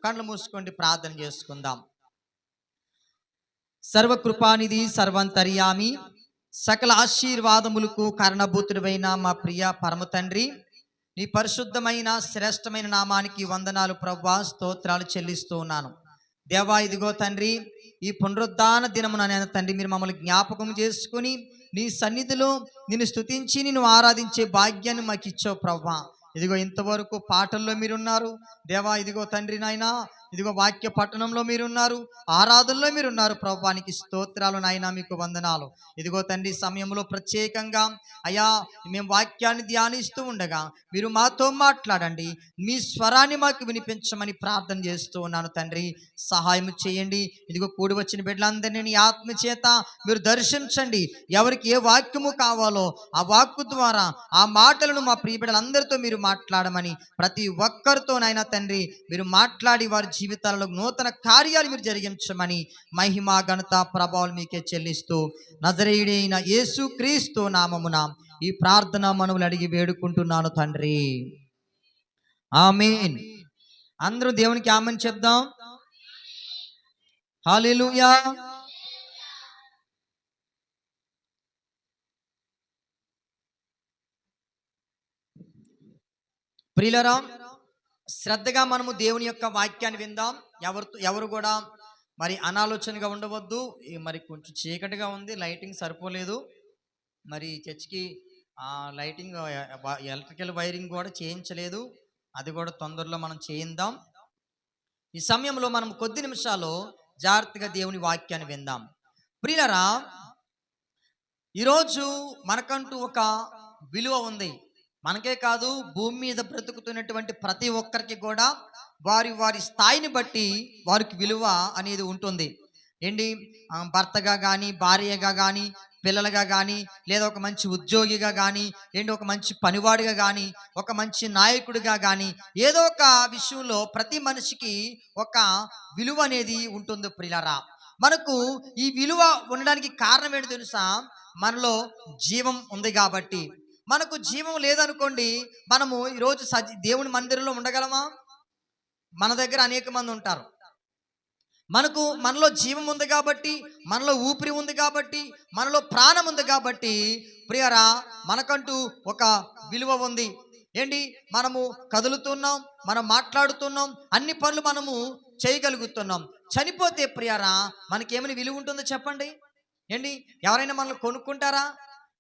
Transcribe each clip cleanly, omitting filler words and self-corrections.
కళ్ళు మూసుకోండి, ప్రార్థన చేసుకుందాం. సర్వకృపానిధి, సర్వంతర్యామి, సకల ఆశీర్వాదములకు కారణభూతుడైన మా ప్రియ పరమ తండ్రి, నీ పరిశుద్ధమైన శ్రేష్టమైన నామానికి వందనాలు ప్రభువా, స్తోత్రాలు చెల్లిస్తూ ఉన్నాను. దేవా, ఇదిగో తండ్రి, ఈ పునరుద్ధాన దినమున తండ్రి మీరు మమ్మల్ని జ్ఞాపకం చేసుకుని నీ సన్నిధిలో నిన్ను స్తుతించి నిన్ను ఆరాధించే భాగ్యాన్ని మాకు ఇచ్చావు ప్రభువా. ఇదిగో ఇంతవరకు పాటల్లో మీరున్నారు దేవా. ఇదిగో తండ్రి నాయనా, ఇదిగో వాక్య పట్టణంలో మీరున్నారు, ఆరాధనలో మీరున్నారు ప్రభువానికి స్తోత్రాలు నాయనా, మీకు వందనాలు. ఇదిగో తండ్రి, సమయంలో ప్రత్యేకంగా అయ్యా మేము వాక్యాన్ని ధ్యానిస్తూ ఉండగా మీరు మాతో మాట్లాడండి, మీ స్వరాన్ని మాకు వినిపించమని ప్రార్థన చేస్తూ ఉన్నాను తండ్రి. సహాయం చేయండి. ఇదిగో కూడి వచ్చిన బిడ్డలందరినీ నీ ఆత్మ చేత మీరు దర్శించండి. ఎవరికి ఏ వాక్యము కావాలో ఆ వాక్కు ద్వారా ఆ మాటలను మా ప్రియ బిడ్డలందరితో మీరు మాట్లాడమని, ప్రతి ఒక్కరితో నాయనా తండ్రి మీరు మాట్లాడి వారి జీవితాలలో నూతన కార్యాలు మీరు జరిగించమని మహిమ ఘనత ప్రభావాలు మీకే చెల్లిస్తూ నజరేయుడైన యేసు క్రీస్తు నామమున ఈ ప్రార్థన మనవులు అడిగి వేడుకుంటున్నాను తండ్రి, ఆమేన్. అందరూ దేవునికి ఆమేన్ చెప్దాం. హల్లెలూయా. ప్రియులారా, శ్రద్ధగా మనము దేవుని యొక్క వాక్యాన్ని విందాం. ఎవరు కూడా మరి అనాలోచనగా ఉండవద్దు. మరి కొంచెం చీకటిగా ఉంది, లైటింగ్ సరిపోలేదు. మరి చర్చ్కి లైటింగ్ ఎలక్ట్రికల్ వైరింగ్ కూడా చేయించలేదు, అది కూడా తొందరలో మనం చేయిందాం. ఈ సమయంలో మనం కొద్ది నిమిషాలు జాగ్రత్తగా దేవుని వాక్యాన్ని విందాం. ప్రియులారా, ఈరోజు మనకంటూ ఒక విలువ ఉంది. మనకే కాదు, భూమి మీద బ్రతుకుతున్నటువంటి ప్రతి ఒక్కరికి కూడా వారి వారి స్థాయిని బట్టి వారికి విలువ అనేది ఉంటుంది. ఏంటి, భర్తగా కానీ, భార్యగా కానీ, పిల్లలుగా కానీ, లేదా ఒక మంచి ఉద్యోగిగా కానీ, ఏంటి ఒక మంచి పనివాడిగా కానీ, ఒక మంచి నాయకుడిగా కానీ, ఏదో ఒక విషయంలో ప్రతి మనిషికి ఒక విలువ అనేది ఉంటుంది. ప్రియులారా, మనకు ఈ విలువ ఉండడానికి కారణం ఏంటి తెలుసా? మనలో జీవం ఉంది కాబట్టి. మనకు జీవం లేదనుకోండి, మనము ఈరోజు దేవుని మందిరంలో ఉండగలమా? మన దగ్గర అనేక మంది ఉంటారు. మనలో జీవం ఉంది కాబట్టి, మనలో ఊపిరి ఉంది కాబట్టి, మనలో ప్రాణం ఉంది కాబట్టి ప్రియరా, మనకంటూ ఒక విలువ ఉంది. ఏంటి, మనము కదులుతున్నాం, మనం మాట్లాడుతున్నాం, అన్ని పనులు మనము చేయగలుగుతున్నాం. చనిపోతే ప్రియరా మనకేమైనా విలువ ఉంటుందో చెప్పండి? ఏంటి, ఎవరైనా మనల్ని కొనుక్కుంటారా?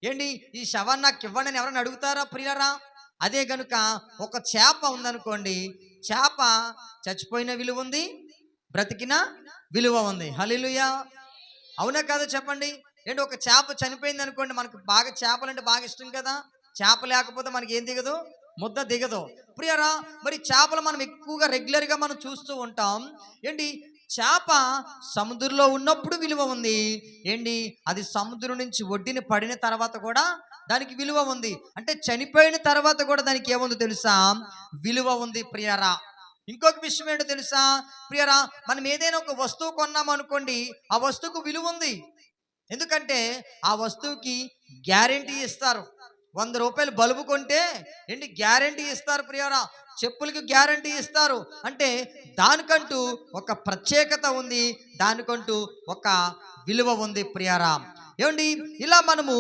ఏంటి, ఈ శవాన్ని నాకు ఇవ్వండి అని ఎవరైనా అడుగుతారా ప్రియరా? అదే గనుక ఒక చేప ఉందనుకోండి, చేప చచ్చిపోయిన విలువ ఉంది, బ్రతికిన విలువ ఉంది. హల్లెలూయా. అవునా కాదా చెప్పండి? ఏంటి, ఒక చేప చనిపోయింది అనుకోండి, మనకు బాగా చేపలంటే బాగా ఇష్టం కదా. చేప లేకపోతే మనకి ఏం దిగదు, ముద్ద దిగదు. ప్రియరా, మరి చేపలు మనం ఎక్కువగా రెగ్యులర్గా మనం చూస్తూ ఉంటాం. ఏంటి, చేప సముద్రంలో ఉన్నప్పుడు విలువ ఉంది. ఏంటి, అది సముద్రం నుంచి ఒడ్డుని పడిన తర్వాత కూడా దానికి విలువ ఉంది. అంటే చనిపోయిన తర్వాత కూడా దానికి ఏముంది తెలుసా? విలువ ఉంది ప్రియరా. ఇంకొక విషయం ఏంటో తెలుసా ప్రియరా? మనం ఏదైనా ఒక వస్తువు కొన్నాం అనుకోండి, ఆ వస్తువుకు విలువ ఉంది. ఎందుకంటే ఆ వస్తువుకి గ్యారెంటీ ఇస్తారు. 100 రూపాయలు బల్బు కొంటే ఏంటి గ్యారెంటీ ఇస్తారు ప్రియరా. చెప్పులకి గ్యారెంటీ ఇస్తారు. అంటే దానికంటూ ఒక ప్రత్యేకత ఉంది, దానికంటూ ఒక విలువ ఉంది ప్రియరా. ఏమండి, ఇలా మనము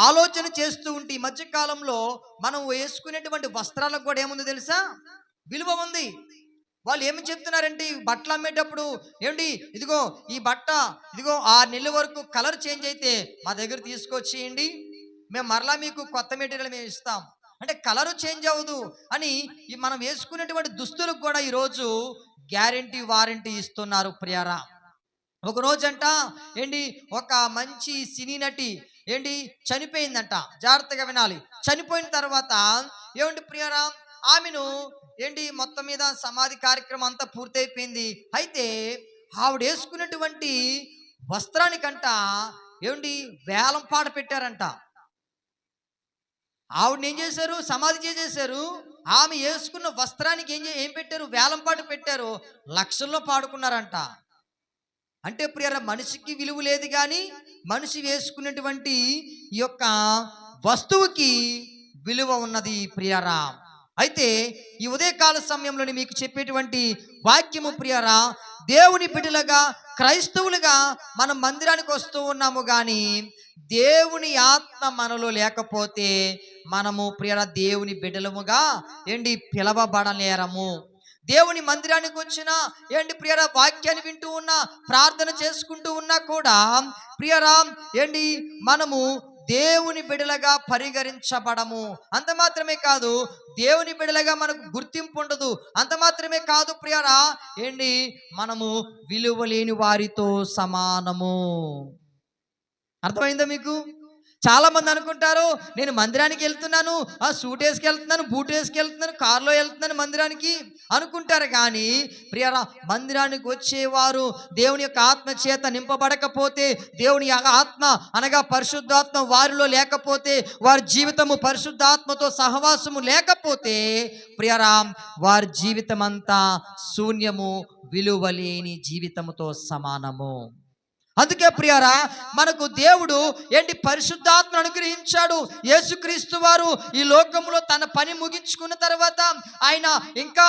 ఆలోచన చేస్తూ ఉంటే ఈ మధ్యకాలంలో మనం వేసుకునేటువంటి వస్త్రాలకు కూడా ఏముంది తెలుసా? విలువ ఉంది. వాళ్ళు ఏమి చెప్తున్నారంటే, ఈ బట్టలు అమ్మేటప్పుడు ఏమండి, ఇదిగో ఈ బట్ట ఇదిగో 6 నెలల వరకు కలర్ చేంజ్ అయితే మా దగ్గర తీసుకొచ్చేయండి, మేము మరలా మీకు కొత్త మెటీరియల్ మేము ఇస్తాం. అంటే కలరు చేంజ్ అవ్వదు అని మనం వేసుకునేటువంటి దుస్తులకు కూడా ఈరోజు గ్యారెంటీ వారంటీ ఇస్తున్నారు ప్రియరా. ఒక రోజంట ఏంటి, ఒక మంచి సినీ నటి ఏంటి చనిపోయిందంట. జాగ్రత్తగా వినాలి. చనిపోయిన తర్వాత ఏమండి ప్రియరా, ఆమెను ఏంటి మొత్తం మీద సమాధి కార్యక్రమం అంతా పూర్తయిపోయింది. అయితే ఆవిడ వేసుకున్నటువంటి వస్త్రానికంట ఏమండి వేలం పాట పెట్టారంట. ఆవిడని ఏం చేశారు, సమాధి చేసేశారు. ఆమె వేసుకున్న వస్త్రానికి ఏం పెట్టారు, వేలం పాట పెట్టారు. లక్షల్లో పాడుకున్నారంట. అంటే ప్రియరా, మనిషికి విలువ లేదు కానీ మనిషి వేసుకున్నటువంటి ఈ యొక్క వస్తువుకి విలువ ఉన్నది ప్రియరా. అయితే ఈ ఉదయకాల సమయంలోని మీకు చెప్పేటువంటి వాక్యము ప్రియరా, దేవుని బిడ్డలుగా క్రైస్తవులుగా మనం మందిరానికి వస్తూ ఉన్నాము, కానీ దేవుని ఆత్మ మనలో లేకపోతే మనము ప్రియరా దేవుని బిడ్డలముగా పిలవబడలేరము. దేవుని మందిరానికి వచ్చినా ప్రియరా, వాక్యాన్ని వింటూ ఉన్నా, ప్రార్థన చేసుకుంటూ ఉన్నా కూడా ప్రియరా మనము దేవుని బిడలగా పరిగణించబడము. అంత మాత్రమే కాదు, దేవుని బిడలగా మనకు గుర్తింపు ఉండదు. అంత మాత్రమే కాదు ప్రియరా, మనము విలువలేని వారితో సమానము. అర్థమైందా మీకు? చాలా మంది అనుకుంటారు, నేను మందిరానికి వెళ్తున్నాను, సూట్ వేసుకెళ్తున్నాను, బూట్ వేసుకెళ్తున్నాను, కారులో వెళ్తున్నాను మందిరానికి అనుకుంటారు. కానీ ప్రియరా, మందిరానికి వచ్చేవారు దేవుని యొక్క ఆత్మ చేత నింపబడకపోతే, దేవుని ఆత్మ అనగా పరిశుద్ధాత్మ వారిలో లేకపోతే, వారి జీవితము పరిశుద్ధాత్మతో సహవాసము లేకపోతే ప్రియరా, వారి జీవితం అంతా శూన్యము, విలువలేని జీవితముతో సమానము. అందుకే ప్రియరా, మనకు దేవుడు పరిశుద్ధాత్మను అనుగ్రహించాడు. యేసుక్రీస్తు వారు ఈ లోకంలో తన పని ముగించుకున్న తర్వాత ఆయన ఇంకా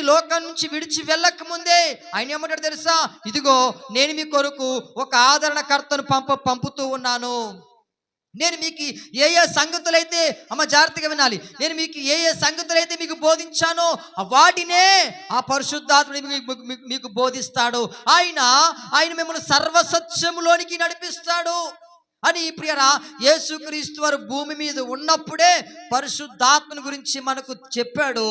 లోకం నుంచి విడిచి వెళ్ళక ముందే ఆయన ఏమంటాడు తెలుసా? ఇదిగో నేను మీ కొరకు ఒక ఆదరణకర్తను పంపుతూ ఉన్నాను. నేను మీకు ఏ సంగతులైతే, జాగ్రత్తగా వినాలి, నేను మీకు ఏ సంగతులైతే మీకు బోధించానో వాటినే ఆ పరిశుద్ధాత్ముడు మీకు బోధిస్తాడు. ఆయన మిమ్మల్ని సర్వసత్యములోనికి నడిపిస్తాడు అని ప్రియరా, యేసుక్రీస్తు వారు భూమి మీద ఉన్నప్పుడే పరిశుద్ధాత్మను గురించి మనకు చెప్పాడు.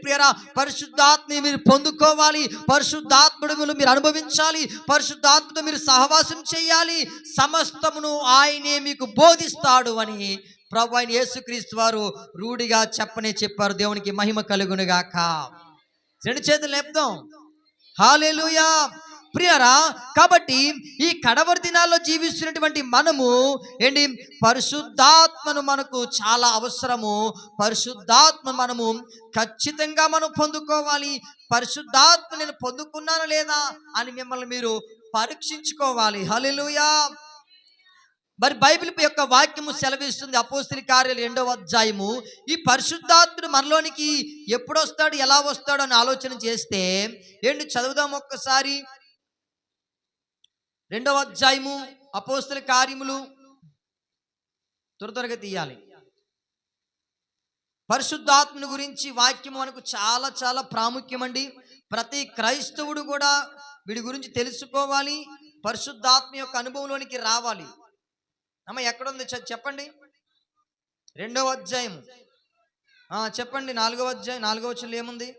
ప్రియరా, పరిశుద్ధాత్మని మీరు పొందుకోవాలి, పరిశుద్ధాత్ముడు మీరు అనుభవించాలి, పరిశుద్ధాత్మతో మీరు సహవాసం చేయాలి, సమస్తమును ఆయనే మీకు బోధిస్తాడు అని ప్రభు అయిన యేసుక్రీస్తు వారు రూఢిగా చెప్పారు. దేవునికి మహిమ కలుగునుగాక. రెండు చేతులు లేపుదాం, హల్లెలూయా. ప్రియరా, కాబట్టి ఈ కడవరి దినాల్లో జీవిస్తున్నటువంటి మనము పరిశుద్ధాత్మను మనకు చాలా అవసరము. పరిశుద్ధాత్మ మనము ఖచ్చితంగా మనం పొందుకోవాలి. పరిశుద్ధాత్మ నేను పొందుకున్నాను లేదా అని మిమ్మల్ని మీరు పరీక్షించుకోవాలి. హల్లెలూయా. మరి బైబిల్ యొక్క వాక్యము సెలవిస్తుంది, అపోస్తలుల కార్యాలు 2వ అధ్యాయము, ఈ పరిశుద్ధాత్ముడు మనలోనికి ఎప్పుడు వస్తాడు, ఎలా వస్తాడు అని ఆలోచన చేస్తే చదువుదాం ఒక్కసారి. 2వ అధ్యాయము అపోస్తలుల కార్యములు, త్వరగా తీయాలి. పరిశుద్ధాత్మను గురించి వాక్యం మనకు చాలా చాలా ప్రాముఖ్యమండి. ప్రతి క్రైస్తవుడు కూడా వీడి గురించి తెలుసుకోవాలి, పరిశుద్ధాత్మ యొక్క అనుభవంలోనికి రావాలి. ఎక్కడుంది చెప్పండి? 2వ అధ్యాయం చెప్పండి. 4వ అధ్యాయం 4వ వచనంలో ఏముంది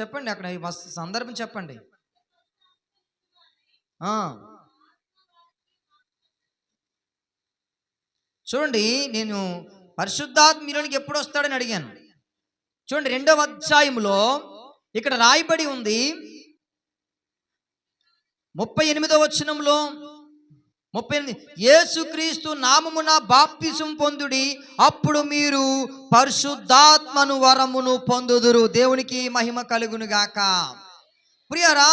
చెప్పండి. అక్కడ సందర్భం చెప్పండి. చూడండి, నేను పరిశుద్ధాత్మ మీలోనికి ఎప్పుడు వస్తాడని అడిగాను. చూడండి, 2వ అధ్యాయంలో ఇక్కడ రాయబడి ఉంది 38వ వచనంలో, 38, యేసుక్రీస్తు నామమున బాప్తిసం పొందుడి, అప్పుడు మీరు పరిశుద్ధాత్మను వరమును పొందుదురు. దేవునికి మహిమ కలుగునుగాక. ప్రియరా,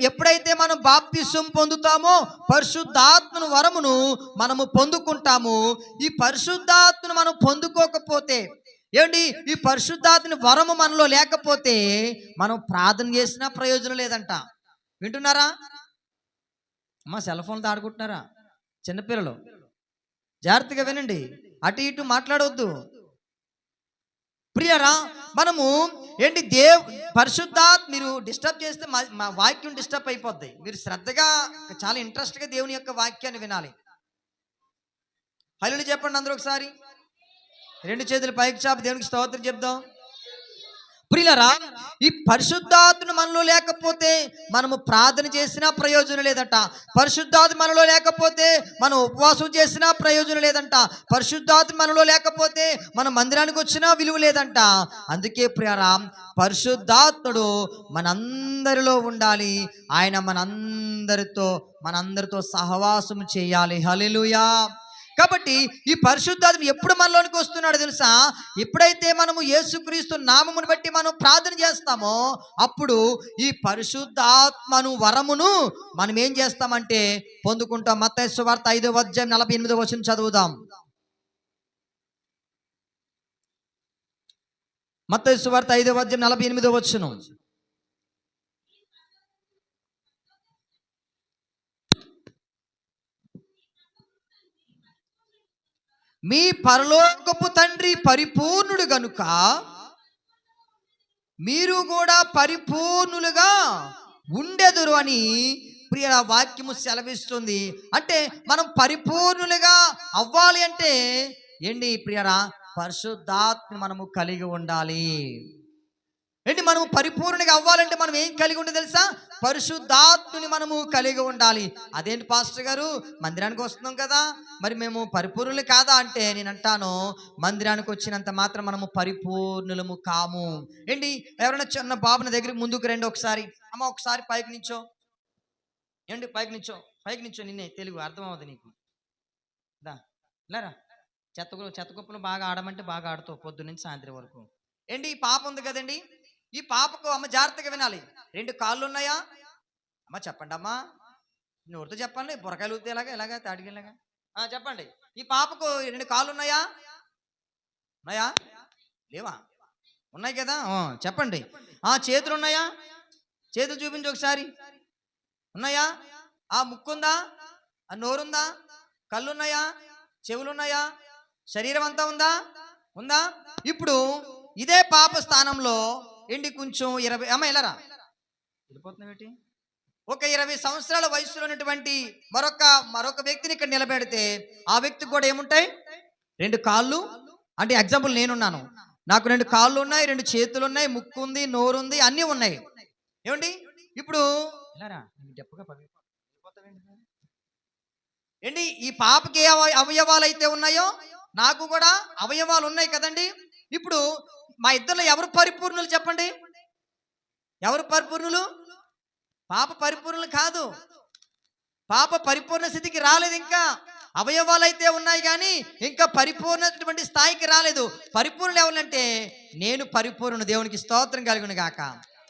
ఎప్పుడైతే మనం బాప్తిసం పొందుతామో పరిశుద్ధాత్మను వరమును మనము పొందుకుంటాము. ఈ పరిశుద్ధాత్మను మనం పొందుకోకపోతే, ఈ పరిశుద్ధాత్మని వరము మనలో లేకపోతే మనం ప్రార్థన చేసినా ప్రయోజనం లేదంట. వింటున్నారా? సెల్ ఫోన్తో ఆడుకుంటున్నారా? చిన్నపిల్లలు జాగ్రత్తగా వినండి, అటు ఇటు మాట్లాడవద్దు. ప్రియరా, మనము పరిశుద్ధాత్మ మీరు డిస్టర్బ్ చేస్తే మా వాక్యం డిస్టర్బ్ అయిపోద్ది. మీరు శ్రద్ధగా చాలా ఇంట్రెస్ట్గా దేవుని యొక్క వాక్యాన్ని వినాలి. హల్లెలూయా చెప్పండి అందరూ ఒకసారి. 2 చేతులు పైకి చాపి దేవునికి స్తోత్రం చెప్దాం. ప్రియులారా, ఈ పరిశుద్ధాత్మ మనలో లేకపోతే మనము ప్రార్థన చేసినా ప్రయోజనం లేదంట. పరిశుద్ధాత్మ మనలో లేకపోతే మనం ఉపవాసం చేసినా ప్రయోజనం లేదంట. పరిశుద్ధాత్మ మనలో లేకపోతే మనం మందిరానికి వచ్చినా విలువ లేదంట. అందుకే ప్రియరా, పరిశుద్ధాత్ముడు మనందరిలో ఉండాలి. ఆయన మనందరితో సహవాసం చేయాలి. హల్లెలూయా. కాబట్టి ఈ పరిశుద్ధాత్మ ఎప్పుడు మనలోనికి వస్తున్నాడు తెలుసా? ఎప్పుడైతే మనము యేసుక్రీస్తు నామమును బట్టి మనం ప్రార్థన చేస్తామో అప్పుడు ఈ పరిశుద్ధాత్మను వరమును మనం ఏం చేస్తామంటే పొందుకుంటాం. మత్తయి సువార్త 5వ అధ్యాయం 48వ వచనం చదువుదాం. మత్తయి సువార్త 5:48. మీ పరలోకపు తండ్రి పరిపూర్ణుడు గనుక మీరు కూడా పరిపూర్ణులుగా ఉండెదురు అని ప్రియ వాక్యము సెలవిస్తుంది. అంటే మనం పరిపూర్ణులుగా అవ్వాలి అంటే ఏంటి ప్రియరా? పరిశుద్ధాత్మ మనము కలిగి ఉండాలి. ఏంటి మనము పరిపూర్ణంగా అవ్వాలంటే మనం ఏం కలిగి ఉండాలి తెలుసా? పరిశుద్ధాత్మని మనము కలిగి ఉండాలి. అదేంటి పాస్టర్ గారు, మందిరానికి వస్తున్నాం కదా, మరి మేము పరిపూర్ణులు కాదా అంటే నేను అంటాను, మందిరానికి వచ్చినంత మాత్రం మనము పరిపూర్ణులము కాము. ఏంటి, ఎవరైనా చిన్న బాబుని దగ్గరికి ముందుకు రండి ఒకసారి. అమ్మ ఒకసారి పైకి నించో. ఏంటి పైకి నించో, నిన్నే తెలుగు అర్థమవుతుంది నీకు. దా లేరా, చెత్త కుప్పలు బాగా ఆడమంటే బాగా ఆడుతావు పొద్దున్నుంచి సాయంత్రం వరకు. ఏంటి, ఈ పాప ఉంది కదండి, ఈ పాపకు అమ్మ జాగ్రత్తగా వినాలి. 2 కాళ్ళు ఉన్నాయా? అమ్మ చెప్పండి అమ్మా, నోటితో చెప్పండి, బుర్రకాయలు ఊతే ఎలాగా తాడికెళ్ళగా చెప్పండి. ఈ పాపకు 2 కాళ్ళు ఉన్నాయా? లేవా? ఉన్నాయి కదా, చెప్పండి. చేతులు ఉన్నాయా? చేతులు చూపించి ఒకసారి. ఉన్నాయా? ముక్కుందా? నోరుందా? కళ్ళున్నాయా? చెవులున్నాయా? శరీరం అంతా ఉందా? ఇప్పుడు ఇదే పాప స్థానంలో ఏంటి కొంచెం 20 అమ్మ వెళ్ళరా, వెళ్ళిపోతున్నావేంటి, ఒక 20 సంవత్సరాల వయసులో ఉన్నటువంటి మరొక వ్యక్తిని ఇక్కడ నిలబెడితే ఆ వ్యక్తికి కూడా ఏముంటాయి? 2 కాళ్ళు. అంటే ఎగ్జాంపుల్ నేనున్నాను, నాకు 2 కాళ్ళు ఉన్నాయి, 2 చేతులు ఉన్నాయి, ముక్కు ఉంది, నోరు ఉంది, అన్నీ ఉన్నాయి. ఏమండి ఇప్పుడు ఏంటి, ఈ పాపకి ఏ అవయవాలు అయితే ఉన్నాయో నాకు కూడా అవయవాలు ఉన్నాయి కదండి. ఇప్పుడు మా ఇద్దరిలో ఎవరు పరిపూర్ణులు చెప్పండి? ఎవరు పరిపూర్ణులు? పాప పరిపూర్ణులు కాదు. పాప పరిపూర్ణ స్థితికి రాలేదు. ఇంకా అవయవాలు అయితే ఉన్నాయి కానీ ఇంకా పరిపూర్ణటువంటి స్థాయికి రాలేదు. పరిపూర్ణులు ఎవరంటే నేను పరిపూర్ణుడు. దేవునికి స్తోత్రం కలుగును గాక.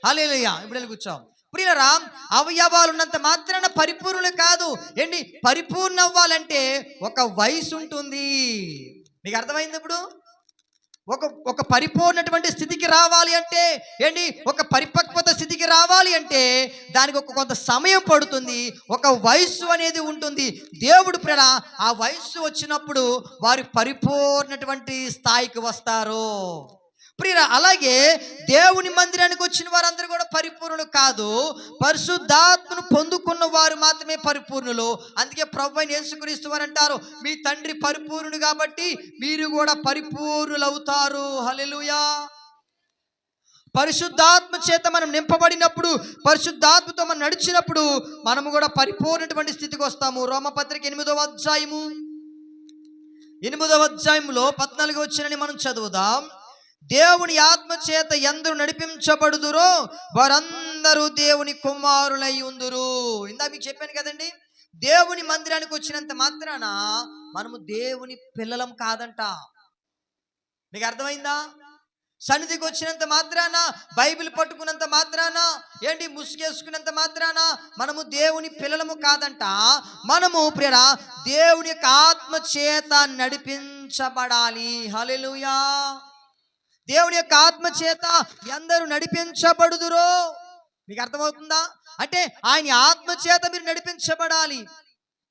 హల్లెలూయా. ఇప్పుడు వెళ్ళి కూర్చో. ప్రియులారా, అవయవాలు ఉన్నంత మాత్రాన పరిపూర్ణులు కాదు. ఏంటి, పరిపూర్ణ అవ్వాలంటే ఒక వయసు ఉంటుంది. మీకు అర్థమైంది? ఇప్పుడు ఒక పరిపూర్ణటువంటి స్థితికి రావాలి అంటే ఏంటి, ఒక పరిపక్వత స్థితికి రావాలి అంటే దానికి కొంత సమయం పడుతుంది, ఒక వయస్సు అనేది ఉంటుంది. దేవుడు ప్రేమ ఆ వయస్సు వచ్చినప్పుడు వారు పరిపూర్ణటువంటి స్థాయికి వస్తారు. ప్రియ అలాగే దేవుని మందిరానికి వచ్చిన వారందరూ కూడా పరిపూర్ణులు కాదు, పరిశుద్ధాత్మను పొందుకున్న వారు మాత్రమే పరిపూర్ణులు. అందుకే ప్రభువైన యేసుక్రీస్తు వారు అంటారు, మీ తండ్రి పరిపూర్ణుడు కాబట్టి మీరు కూడా పరిపూర్ణులు అవుతారు. హల్లెలూయా. పరిశుద్ధాత్మ చేత మనం నింపబడినప్పుడు, పరిశుద్ధాత్మతో మనం నడిచినప్పుడు మనము కూడా పరిపూర్ణటువంటి స్థితికి వస్తాము. రోమపత్రిక 8వ అధ్యాయంలో 14వ వచనాన్ని మనం చదువుదాం. దేవుని ఆత్మ చేత ఎందరు నడిపించబడుదురో వారందరూ దేవుని కుమారులై ఉందురు. ఇందా మీకు చెప్పాను కదండి, దేవుని మందిరానికి వచ్చినంత మాత్రాన మనము దేవుని పిల్లలం కాదంట. మీకు అర్థమైందా? సన్నిధికి వచ్చినంత మాత్రాన, బైబిల్ పట్టుకున్నంత మాత్రాన, ఏంటి ముసుగేసుకున్నంత మాత్రాన మనము దేవుని పిల్లలము కాదంట. మనము ప్రియరా దేవుని యొక్క ఆత్మ చేత నడిపించబడాలి. హల్లెలూయా. దేవుని యొక్క ఆత్మ చేత ఎందరూ నడిపించబడుదురో. మీకు అర్థమవుతుందా? అంటే ఆయన ఆత్మ చేత మీరు నడిపించబడాలి.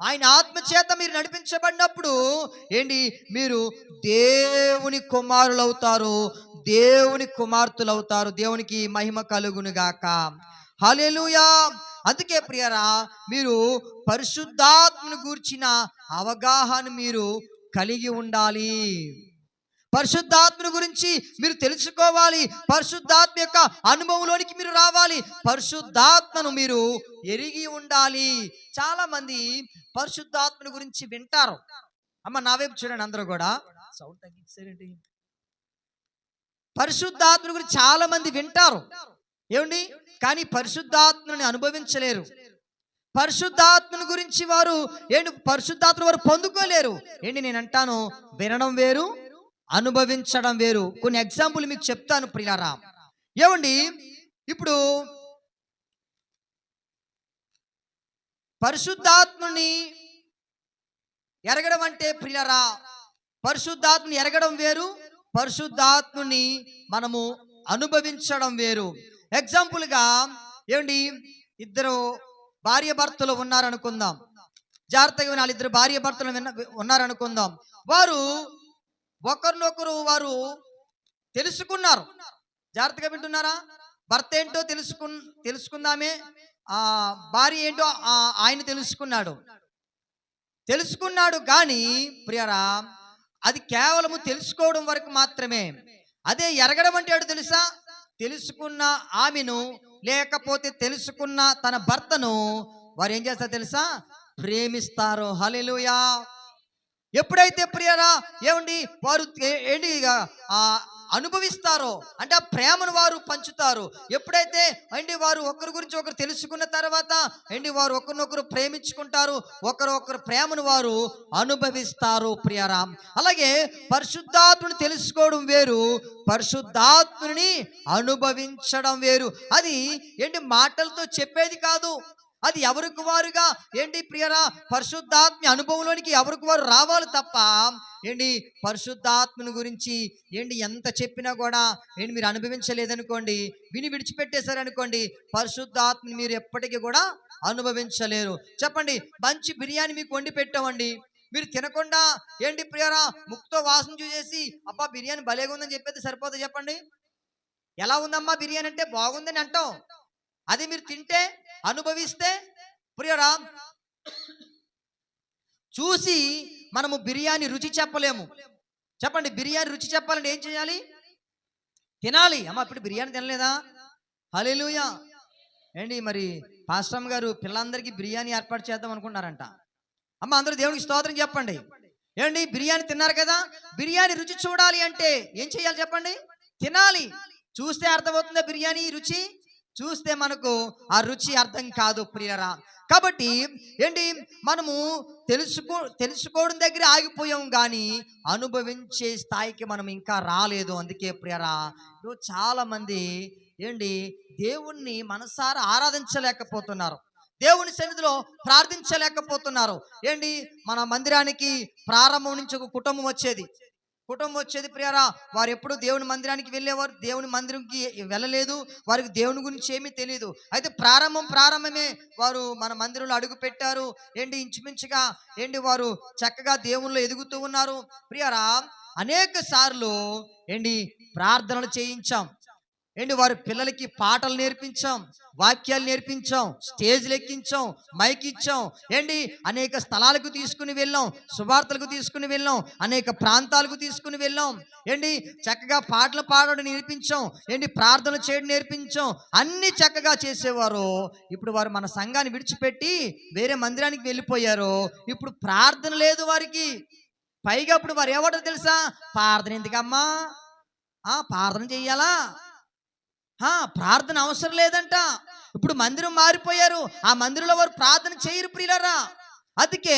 ఆయన ఆత్మ చేత మీరు నడిపించబడినప్పుడు ఏంటి, మీరు దేవుని కుమారులు అవుతారు, దేవుని కుమార్తెలు అవుతారు. దేవునికి మహిమ కలుగును గాక. హల్లెలూయా. అందుకే ప్రియరా, మీరు పరిశుద్ధాత్మను గూర్చిన అవగాహన మీరు కలిగి ఉండాలి. పరిశుద్ధాత్మ గురించి మీరు తెలుసుకోవాలి. పరిశుద్ధాత్మ యొక్క అనుభవంలోనికి మీరు రావాలి. పరిశుద్ధాత్మను మీరు ఎరిగి ఉండాలి. చాలా మంది పరిశుద్ధాత్మను గురించి వింటారు. అమ్మ నా వైపు చూడండి, అందరూ కూడా సౌండ్ తగ్గించారండి. పరిశుద్ధాత్మ గురించి చాలా మంది వింటారు, ఏమండి, కానీ పరిశుద్ధాత్మని అనుభవించలేరు. పరిశుద్ధాత్మను గురించి వారు పరిశుద్ధాత్మ వారు పొందుకోలేరు. నేను అంటాను, వినడం వేరు, అనుభవించడం వేరు. కొన్ని ఎగ్జాంపుల్ మీకు చెప్తాను ప్రియులారా. ఏమండి, ఇప్పుడు పరిశుద్ధాత్మని ఎరగడం అంటే ప్రియులారా, పరిశుద్ధాత్మని ఎరగడం వేరు, పరిశుద్ధాత్ముని మనము అనుభవించడం వేరు. ఎగ్జాంపుల్గా ఏమండి, ఇద్దరు భార్య భర్తలు ఉన్నారనుకుందాం. జాగ్రత్తగా వినాలి. ఇద్దరు భార్య భర్తలు ఉన్నారనుకుందాం. వారు ఒకరినొకరు వారు తెలుసుకున్నారు. జాగ్రత్తగా వింటున్నారా? భర్త ఏంటో తెలుసుకుందామే, భార్య ఏంటో ఆయన తెలుసుకున్నాడు కానీ ప్రియరా, అది కేవలము తెలుసుకోవడం వరకు మాత్రమే. అదే ఎరగడం అంటే ఏంటో తెలుసా? తెలుసుకున్న ఆమెను లేకపోతే తెలుసుకున్న తన భర్తను వారు ఏం చేస్తారు తెలుసా? ప్రేమిస్తారు. హల్లెలూయా. ఎప్పుడైతే ప్రియరా ఏమండి వారు ఏంటి అనుభవిస్తారో అంటే ఆ ప్రేమను వారు పంచుతారు. ఎప్పుడైతే అండి వారు ఒకరి గురించి ఒకరు తెలుసుకున్న తర్వాత అండి వారు ఒకరినొకరు ప్రేమించుకుంటారు, ఒకరు ప్రేమను వారు అనుభవిస్తారు ప్రియరా. అలాగే పరిశుద్ధాత్మని తెలుసుకోవడం వేరు, పరిశుద్ధాత్మని అనుభవించడం వేరు. అది ఏంటి మాటలతో చెప్పేది కాదు, అది ఎవరికి వారుగా ఏంటి ప్రియరా పరిశుద్ధాత్మ అనుభవంలోనికి ఎవరికి వారు రావాలి తప్ప ఏంటి పరిశుద్ధాత్మని గురించి ఏంటి ఎంత చెప్పినా కూడా ఏంటి మీరు అనుభవించలేదనుకోండి, విని విడిచిపెట్టేశారనుకోండి, పరిశుద్ధాత్మని మీరు ఎప్పటికీ కూడా అనుభవించలేరు. చెప్పండి, మంచి బిర్యానీ మీకు వండి పెట్టామండి, మీరు తినకుండా ఏంటి ప్రియరా ముక్కుతో వాసన చూసేసి అబ్బా బిర్యానీ భలేగా ఉందని చెప్పేది సరిపోతుంది? చెప్పండి, ఎలా ఉందమ్మా బిర్యానీ అంటే బాగుందని అంటాం. అది మీరు తింటే అనుభవిస్తే ప్రియరా చూసి మనము బిర్యానీ రుచి చెప్పలేము. చెప్పండి, బిర్యానీ రుచి చెప్పాలంటే ఏం చేయాలి? తినాలి. అమ్మ ఇప్పుడు బిర్యానీ తినలేదా? హల్లెలూయా. ఏంటి మరి పాస్టర్ గారు పిల్లలందరికీ బిర్యానీ ఏర్పాటు చేద్దాం అనుకుంటున్నారంట. అమ్మ అందరూ దేవునికి స్తోత్రం చెప్పండి. ఏంటి బిర్యానీ తిన్నారు కదా, బిర్యానీ రుచి చూడాలి అంటే ఏం చేయాలి చెప్పండి? తినాలి. చూస్తే అర్థమవుతుందా బిర్యానీ రుచి? చూస్తే మనకు ఆ రుచి అర్థం కాదు ప్రియరా. కాబట్టి ఏంటి మనము తెలుసుకోవడం దగ్గర ఆగిపోయాం కానీ అనుభవించే స్థాయికి మనం ఇంకా రాలేదు. అందుకే ప్రియరా చాలా మంది ఏంటి దేవుణ్ణి మనసారా ఆరాధించలేకపోతున్నారు, దేవుని సన్నిధిలో ప్రార్థించలేకపోతున్నారు. ఏంటి మన మందిరానికి ప్రారంభం నుంచి ఒక కుటుంబం వచ్చేది ప్రియరా, వారు ఎప్పుడు దేవుని మందిరానికి వెళ్ళేవారు, దేవుని మందిరంకి వెళ్ళలేదు, వారికి దేవుని గురించి ఏమీ తెలియదు. అయితే ప్రారంభమే వారు మన మందిరంలో అడుగు పెట్టారు. ఏంటి ఇంచుమించుగా ఏంటి వారు చక్కగా దేవుళ్ళు ఎదుగుతూ ఉన్నారు ప్రియరా. అనేక సార్లు ఏంటి ప్రార్థనలు చేయించాం, ఏంటి వారి పిల్లలకి పాటలు నేర్పించాం, వాక్యాలు నేర్పించాం, స్టేజ్లు ఎక్కించాం, మైక్ ఇచ్చాం, ఏంటి అనేక స్థలాలకు తీసుకుని వెళ్ళాం, సువార్తలకు తీసుకుని వెళ్ళాం, అనేక ప్రాంతాలకు తీసుకుని వెళ్ళాం. ఏంటి చక్కగా పాటలు పాడడం నేర్పించాం, ఏంటి ప్రార్థన చేయడం నేర్పించాం, అన్ని చక్కగా చేసేవారు. ఇప్పుడు వారు మన సంఘాన్ని విడిచిపెట్టి వేరే మందిరానికి వెళ్ళిపోయారు. ఇప్పుడు ప్రార్థన లేదు వారికి. పైగా ఇప్పుడు వారు ఏమంటారు తెలుసా? ప్రార్థన ఎందుకమ్మా, ప్రార్థన చెయ్యాలా, ప్రార్థన అవసరం లేదంట. ఇప్పుడు మందిరం మారిపోయారు, ఆ మందిరంలో వారు ప్రార్థన చేయరు ప్రియులారా. అందుకే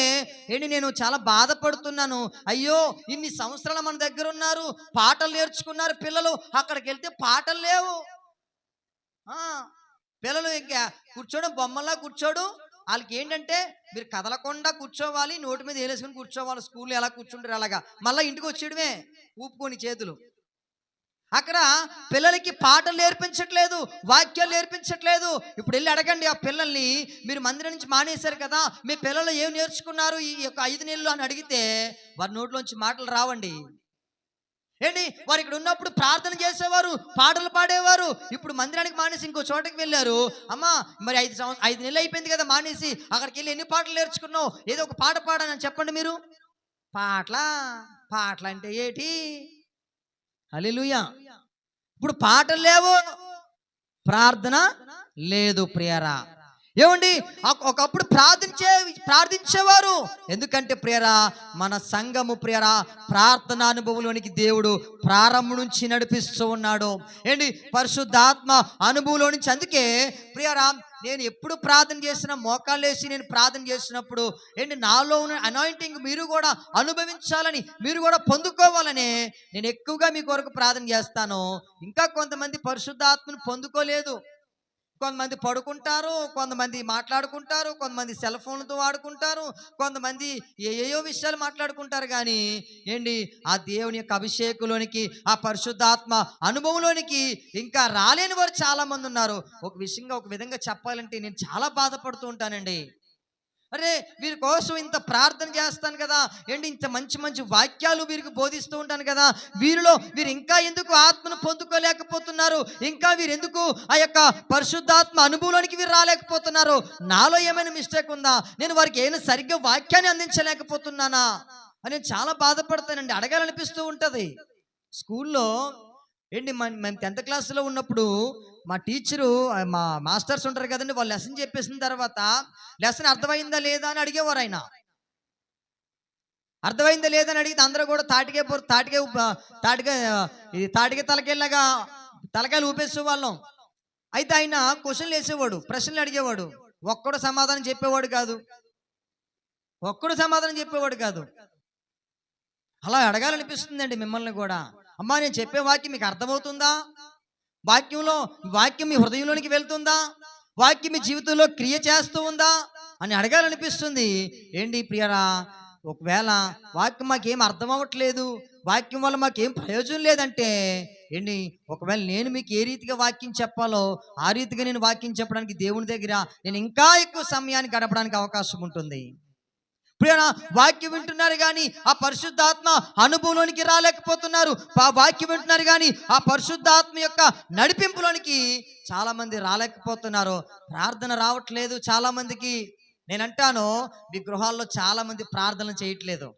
ఏంటి నేను చాలా బాధపడుతున్నాను. అయ్యో ఇన్ని సంవత్సరాలు మన దగ్గర ఉన్నారు, పాటలు నేర్చుకున్నారు పిల్లలు, అక్కడికి వెళ్తే పాటలు లేవు. పిల్లలు ఇంకా కూర్చోడం బొమ్మల్లా కూర్చోడు. వాళ్ళకి ఏంటంటే మీరు కదలకుండా కూర్చోవాలి, నోటి మీద వేలేసుకొని కూర్చోవాలి. స్కూల్లో ఎలా కూర్చుంటారు అలాగా, మళ్ళీ ఇంటికి వచ్చేయడమే ఊపుకొని చేతులు. అక్కడ పిల్లలకి పాటలు నేర్పించట్లేదు, వాక్యాలు నేర్పించట్లేదు. ఇప్పుడు వెళ్ళి అడగండి ఆ పిల్లల్ని, మీరు మందిరం నుంచి మానేశారు కదా, మీ పిల్లలు ఏం నేర్చుకున్నారు ఈ యొక్క 5 నెలలు అని అడిగితే వారి నోట్లోంచి మాటలు రావండి. ఏంటి వారు ఇక్కడ ఉన్నప్పుడు ప్రార్థన చేసేవారు, పాటలు పాడేవారు. ఇప్పుడు మందిరానికి మానేసి ఇంకో చోటకి వెళ్ళారు. అమ్మా మరి 5 నెలలు అయిపోయింది కదా మానేసి, అక్కడికి వెళ్ళి ఎన్ని పాటలు నేర్చుకున్నావు, ఏదో ఒక పాట పాడానని చెప్పండి మీరు. పాటలు అంటే ఏంటి? హల్లెలూయా. ఇప్పుడు పాటలు లేవు, ప్రార్థన లేదు ప్రియరా. ఏమండి ఒకప్పుడు ప్రార్థించేవారు. ఎందుకంటే ప్రియరా మన సంఘము ప్రియరా ప్రార్థన అనుభవంలోనికి దేవుడు ప్రారంభం నుంచి నడిపిస్తూ ఉన్నాడు. ఏంటి పరిశుద్ధాత్మ అనుభవంలో నుంచి. అందుకే ప్రియరా నేను ఎప్పుడు ప్రార్థన చేసినా మోకాళ్ళు వేసి నేను ప్రార్థన చేసినప్పుడు ఏంటి నాలో ఉన్న అనాయింటింగ్ మీరు కూడా అనుభవించాలని, మీరు కూడా పొందుకోవాలని నేను ఎక్కువగా మీ కొరకు ప్రార్థన చేస్తాను. ఇంకా కొంతమంది పరిశుద్ధాత్మను పొందుకోలేదు. కొంతమంది పడుకుంటారు, కొంతమంది మాట్లాడుకుంటారు, కొంతమంది సెల్ ఫోన్లతో వాడుకుంటారు, కొంతమంది ఏయో విషయాలు మాట్లాడుకుంటారు. కానీ ఏంటి, ఆ దేవుని యొక్క అభిషేకంలోనికి, ఆ పరిశుద్ధాత్మ అనుభవంలోనికి ఇంకా రాలేని వారు చాలా మంది ఉన్నారు. ఒక విధంగా చెప్పాలంటే నేను చాలా బాధపడుతూ ఉంటానండి. అరే, వీరి కోసం ఇంత ప్రార్థన చేస్తాను కదా, ఏంటి ఇంత మంచి మంచి వాక్యాలు వీరికి బోధిస్తూ ఉంటాను కదా, వీరు ఇంకా ఎందుకు ఆత్మను పొందుకోలేకపోతున్నారు, ఇంకా వీరు ఎందుకు ఆ యొక్క పరిశుద్ధాత్మ అనుభవంలోనికి వీరు రాలేకపోతున్నారు, నాలో ఏమైనా మిస్టేక్ ఉందా, నేను వారికి ఏమైనా సరిగ్గా వాక్యాన్ని అందించలేకపోతున్నానా అని చాలా బాధపడతానండి. అడగాలనిపిస్తూ ఉంటుంది. స్కూల్లో ఏంటి, మేము 10th క్లాస్లో ఉన్నప్పుడు మా టీచరు, మా మాస్టర్స్ ఉంటారు కదండి, వాళ్ళు లెసన్ చెప్పేసిన తర్వాత లెసన్ అర్థమైందా లేదా అని అడిగేవారు. ఆయన అర్థమైందా లేదా అని అడిగితే అందరూ కూడా తాటికే తలకెళ్ళగా తలకాయలు ఊపేసే వాళ్ళం. అయితే ఆయన క్వశ్చన్లు వేసేవాడు, ప్రశ్నలు అడిగేవాడు. ఒక్కడు సమాధానం చెప్పేవాడు కాదు, అలా అడగాలనిపిస్తుందండి మిమ్మల్ని కూడా. అమ్మా, నేను చెప్పే వాక్యం మీకు అర్థమవుతుందా, వాక్యం మీ హృదయంలోనికి వెళ్తుందా, వాక్యం మీ జీవితంలో క్రియ చేస్తూ ఉందా అని అడగాలనిపిస్తుంది. ఏంటి ప్రియరా, ఒకవేళ వాక్యం మాకేం అర్థం అవ్వట్లేదు, వాక్యం వల్ల మాకేం ప్రయోజనం లేదంటే ఏంటి, ఒకవేళ నేను మీకు ఏ రీతిగా వాక్యం చెప్పాలో ఆ రీతిగా నేను వాక్యం చెప్పడానికి దేవుని దగ్గర నేను ఇంకా ఎక్కువ సమయాన్ని గడపడానికి అవకాశం ఉంటుంది. ప్రియరా, వాక్యం వింటున్నారు కానీ ఆ పరిశుద్ధాత్మ అనుభవంలోనికి రాలేకపోతున్నారు. వాక్యం వింటున్నారు కానీ ఆ పరిశుద్ధాత్మ యొక్క నడిపింపులోనికి చాలా మంది రాలేకపోతున్నారు. ప్రార్థన రావట్లేదు చాలా మందికి. నేను అంటాను, మీ గృహాల్లో చాలా మంది ప్రార్థన చేయట్లేదు.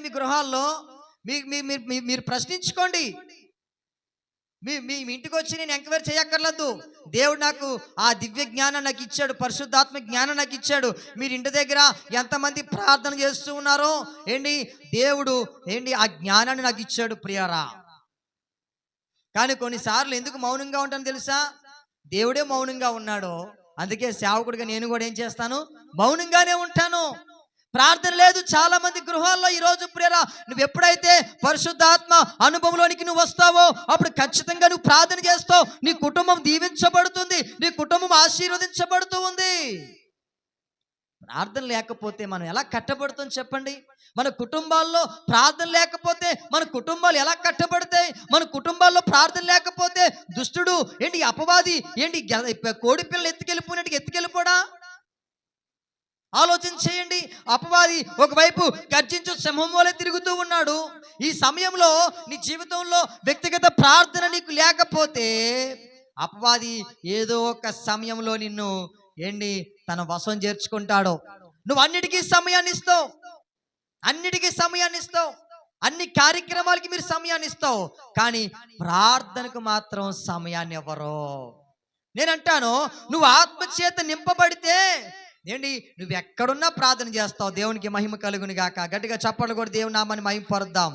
మీ గృహాల్లో మీరు ప్రశ్నించుకోండి. మీ ఇంటికి వచ్చి నేను ఎంక్వైరీ చేయక్కర్లేదు. దేవుడు నాకు ఆ దివ్య జ్ఞానం నాకు ఇచ్చాడు, పరిశుద్ధాత్మ జ్ఞానం నాకు ఇచ్చాడు. మీరు ఇంటి దగ్గర ఎంతమంది ప్రార్థన చేస్తూ ఉన్నారో దేవుడు ఆ జ్ఞానాన్ని నాకు ఇచ్చాడు ప్రియారా. కానీ కొన్నిసార్లు ఎందుకు మౌనంగా ఉంటాను తెలుసా? దేవుడే మౌనంగా ఉన్నాడు, అందుకే సేవకుడిగా నేను కూడా ఏం చేస్తాను, మౌనంగానే ఉంటాను. ప్రార్థన లేదు చాలా మంది గృహాల్లో ఈరోజు. ప్రియరా, నువ్వు ఎప్పుడైతే పరిశుద్ధాత్మ అనుభవంలోనికి నువ్వు వస్తావో అప్పుడు ఖచ్చితంగా నువ్వు ప్రార్థన చేస్తావు. నీ కుటుంబం దీవించబడుతుంది, నీ కుటుంబం ఆశీర్వదించబడుతూ ఉంది. ప్రార్థన లేకపోతే మనం ఎలా కట్టబడుతాం చెప్పండి? మన కుటుంబాల్లో ప్రార్థన లేకపోతే మన కుటుంబాలు ఎలా కట్టబడతాయి? మన కుటుంబాల్లో ప్రార్థన లేకపోతే దుష్టుడు అపవాది కోడి పిల్లలు ఎత్తుకెళ్ళిపోడా? ఆలోచన చేయండి. అపవాది ఒకవైపు గర్జించు సింహం వలె తిరుగుతూ ఉన్నాడు. ఈ సమయంలో నీ జీవితంలో వ్యక్తిగత ప్రార్థన నీకు లేకపోతే అపవాది ఏదో ఒక సమయంలో నిన్ను తన వశం చేర్చుకుంటాడు. నువ్వు అన్నిటికీ సమయాన్ని ఇస్తావు, అన్ని కార్యక్రమాలకి మీరు సమయాన్ని ఇస్తావు, కానీ ప్రార్థనకు మాత్రం సమయాన్ని ఇవ్వరు. నేనంటాను, నువ్వు ఆత్మచేత నింపబడితే నువ్వు ఎక్కడున్నా ప్రార్థన చేస్తావు. దేవునికి మహిమ కలుగును గాక. గట్టిగా చప్పట్లు కూడా దేవుని నామాన్ని మహిమ పరుద్దాం.